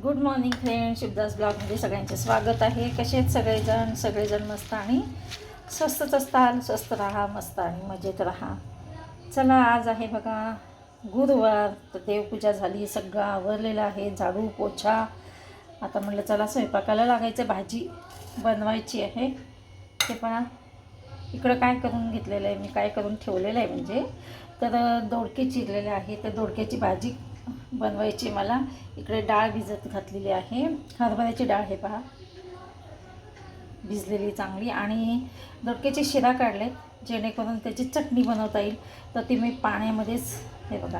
Good morning friend, Shivdas ब्लॉगमध्ये सगळ्यांचे स्वागत आहे. कसे आहेत सगळेजण मस्त आणि स्वस्तच असताल. स्वस्त राहा, मस्त आणि मजेत राहा. चला, आज आहे बघा गुरुवार, तर देवपूजा झाली, सगळं आवरलेलं आहे, झाडू पोछा. आता म्हटलं चला स्वयंपाकाला लागायचं, भाजी बनवायची आहे. ते पण इकडं काय करून घेतलेलं आहे मी, काय करून ठेवलेलं आहे म्हणजे, तर दोडके चिरलेले आहे, तर दोडक्याची भाजी बनवायची मला. इकडे डाळ भिजत घातलेली आहे, हरभऱ्याची डाळ हे पहा, भिजलेली चांगली. आणि दोडक्याचे शिरा काढले जेणेकरून त्याची चटणी बनवता येईल. तर ती मी पाण्यामध्येच हे बघा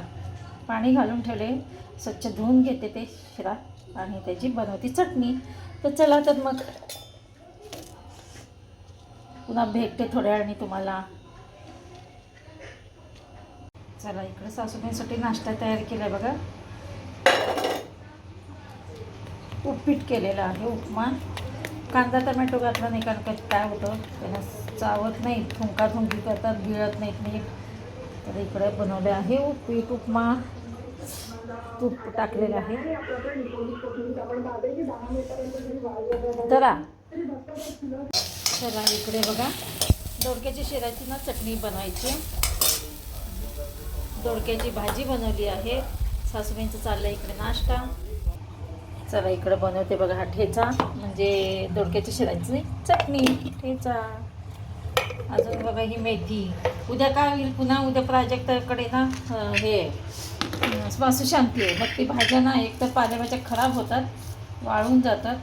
पाणी घालून ठेवले, स्वच्छ धुवून घेते ते शिरा आणि त्याची बनवती चटणी. तर चला, तर मग पुन्हा भेटते थोड्या वेळाने तुम्हाला. चला, इकडे सासूबाईंसाठी नाश्ता तयार केला आहे बघा. उपीट केलेलं आहे, उपमा. कांदा टमॅटो घातला नाही कारण का काय होतं त्यांना चावत नाही, थुंकी करतात, गिळत नाहीत नीट. तर इकडे बनवले आहे उपीट, उपमा, तूप टाकलेलं आहे. चला इकडे बघा दोडक्याची शिराची ना चटणी बनवायची, दोडक्याची भाजी बनवली आहे. सासूबाईंचं चाललं इकडे नाश्ता. चला इकडं बनवते बघा हा ठेचा, म्हणजे दोडक्याची शिराची चटणी, ठेचा. अजून बघा ही मेथी. उद्या काय होईल, पुन्हा उद्या प्राजक्ताकडे ना हे वासुशांती आहे. मग ती भाज्या ना एक तर पालेभाज्या खराब होतात, वाळून जातात.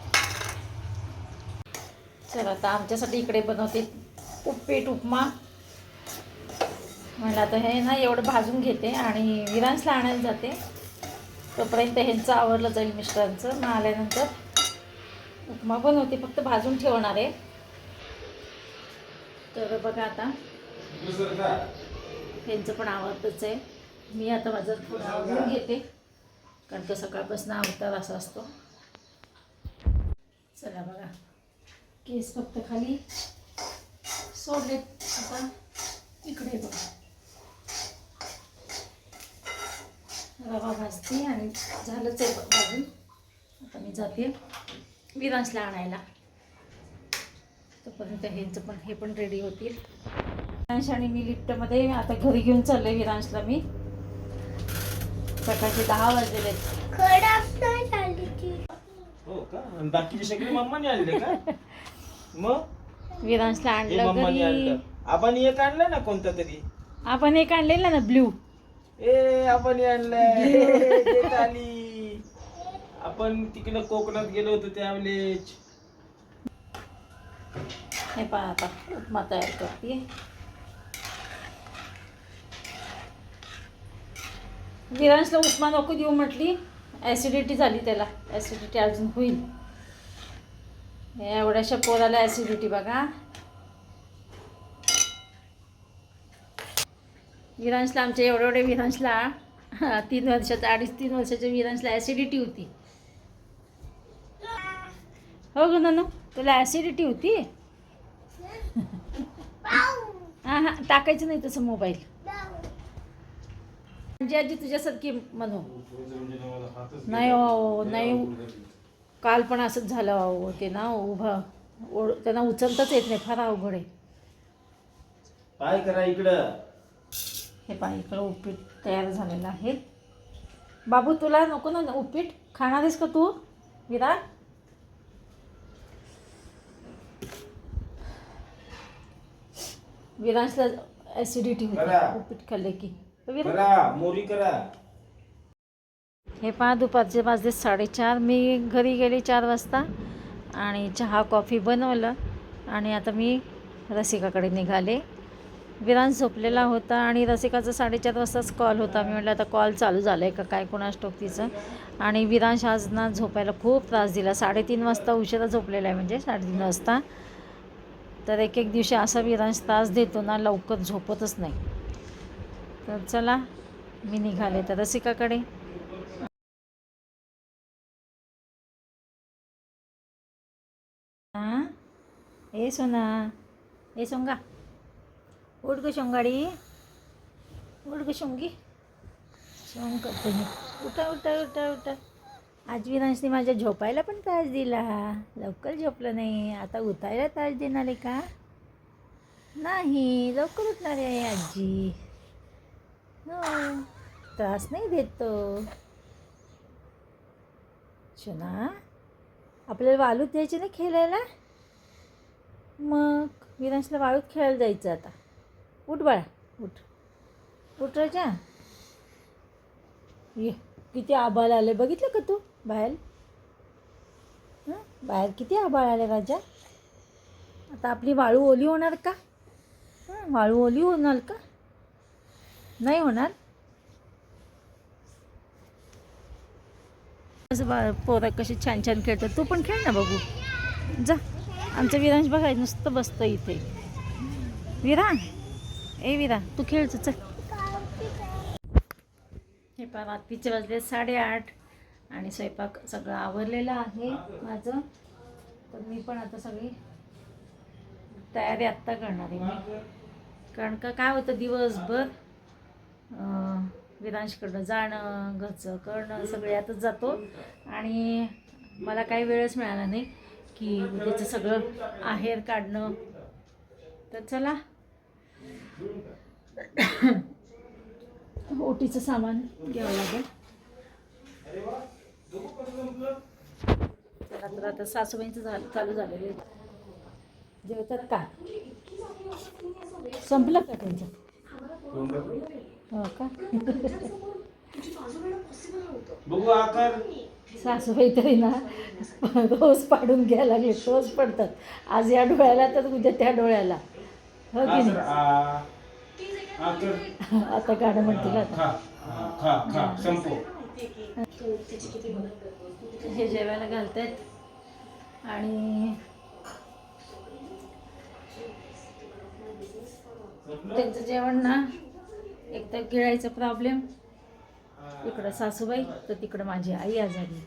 चला आता आमच्यासाठी इकडे बनवते उपीट, उपमा. म्हणलं आता हे ना एवढं भाजून घेते आणि विरांशला आणायला जाते, तोपर्यंत ह्यांचं आवरलं जाईल, मिस्टरांचं. मग आल्यानंतर उपमा बनवते, फक्त भाजून ठेवणार आहे. तर बघा आता ह्यांचं पण आवडतंच आहे. मी आता माझं थोडं आवडून घेते कारण तो सकाळपासून अवतार असा असतो. चला बघा, केस फक्त खाली सोडलेत. आता इकडे बघा रवा भाजते आणि झालंच आहे भाजून. आता मी जाते विरांशला आणायला, तोपर्यंत ह्यांचं पण हे पण रेडी होतील. विरांश आणि मी लिफ्टमध्ये आता घरी घेऊन चालले विरांशला मी. सकाळचे 10 वाजलेले आहेत. हो का? आणि बाकीचे सगळे मम्माने आणले का? मग विरांशला आणलं घरी. आपण एक आणलं ना कोणता तरी, आपण एक आणलेलं ना ब्ल्यू. आपण आणलंय आली. आपण तिकडे कोकणात गेलो होतो त्यावेळेस. हे पहा आता उपमा तयार करते. विरांशला उपमा नको देऊ म्हटली, ॲसिडिटी झाली त्याला, ॲसिडिटी अजून होईल. एवढ्याशा पोराला ॲसिडिटी बघा. विरांशला आमच्या एवढ्या विरांशला 3 वर्षाच्या 2.5-3 वर्षाच्या विरांशला ॲसिडिटी होती. हो ग नानू, तुला ॲसिडिटी होती. हां हां, टाकायचं नाही तसं मोबाईल. म्हणजे आजी तुझ्यासारखी म्हणू नाही हो, नाही. काल पण असंच झालं अहो, ते ना उभं त्यांना उचलताच येत नाही, फार अवघड आहे. काय करा इकडं. हे पहा इकडं उपीट तयार झालेलं आहे. बाबू तुला नको ना उपीट, खाणार आहेस का तू विरा? विरांशला ॲसिडिटी होती उपीट खाल्ले की. मोरी करा. हे पहा दुपारचे वाजले 4:30. मी घरी गेले 4 वाजता आणि चहा कॉफी बनवलं आणि आता मी रसिकाकडे निघाले. विरांश झोपलेला होता आणि रसिकाचा 4:30 वाजताच कॉल होता. मी म्हटलं आता कॉल चालू झाला आहे का काय कोणास ठाऊक तिचं. आणि विरांश आज ना झोपायला खूप त्रास दिला. 3:30 वाजता उशिरा झोपलेला आहे, म्हणजे 3:30 वाजता. तर एक दिवशी असा विरांश त्रास देतो ना, लवकर झोपतच नाही. तर चला मी निघाले तर रसिकाकडे. हां ए सोना, ए सोंगा, उठ ग शोंगाडी, उठ ग शोंगी. सोंग करते मी. उठा उठा उठा उठा. आज विरांशने माझ्या झोपायला पण त्रास दिला. लवकर झोपलं नाही. आता उठायला त्रास देणार आहे का? नाही, लवकर उठणार आहे आजी. हो, त्रास नाही देत तो. शना, आपल्याला वाळूत द्यायची ना खेळायला. मग विरांशला वाळूत खेळायला जायचं आता. उठ बाळा, उठ उठ राजा. ये, किती आभाळ आले बघितलं का तू बाहेर? बाहेर किती आभाळ आले राजा. आता आपली वाळू ओली होणार का? वाळू ओली होणार का? नाही होणार. असं पोरं कशी छान छान खेळतात. तू पण खेळ ना बघू. जा. आमचं विरांश बघाय नुसतं बसतं इथे. विरा, ए विरा, तू खेळचं चल. हे पहा, रात्रीचे वाजले 8:30 आणि स्वयंपाक सगळं आवरलेलं आहे माझं. तर मी पण आता सगळी तयारी आत्ता करणार आहे मी. कारण का काय होतं, दिवसभर विरांशकडं जाणं, घरचं करणं, सगळे यातच जातो आणि मला काही वेळच मिळाला नाही की उद्याचं सगळं आहेर काढणं. तर चला, ओटीचं सामान घ्यावं लागेल. तर आता सासूबाईंचं चालू झालेलं आहे. जेवतात का? संपलं का त्यांचं? हो का? बघू आकार. सासूबाई तरी ना रोज पाडून घ्यायला लागले. रोज पडतात. आज या डोळ्याला तर उद्या त्या डोळ्याला. हो की नाही? आता गाणं म्हणतील आता. हे जेवायला घालतात आणि त्यांचं जेवण ना, एक तर गिळायचा प्रॉब्लेम, इकडं सासूबाई तर तिकडं माझी आई आजारी.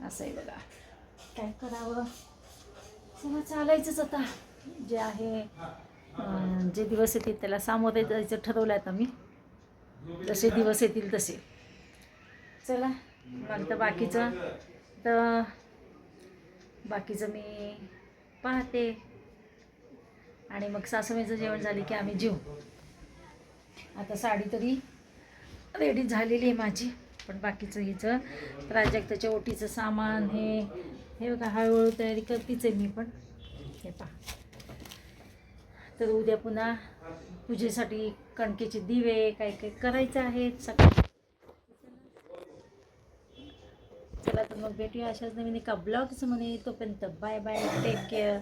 असं आहे बघा, काय करावं. सगळं चालायचंच आता. जे आहे, जे दिवस येतील त्याला सामोरे जायचं ठरवलं आता मी. जसे दिवस येतील तसे. चला, मग तर बाकीचं मी पाहते आणि मग सासूबाईचं जेवण झाले की आम्ही जेवू. आता साडी तरी रेडी झालेली आहे माझी, पण बाकीचं हिचं प्राजक्ताच्या ओटीचं सामान हे बघा हळूहळू तयारी करतीच आहे मी पण. हे पहा, तर उद्या पुन्हा पूजेसाठी कणकेचे दिवे काय काय करायचे आहेत सकाळी. चला तर मग भेटूया अशाच नवीन एका ब्लॉग्स मध्ये. तोपर्यंत बाय बाय, टेक केअर.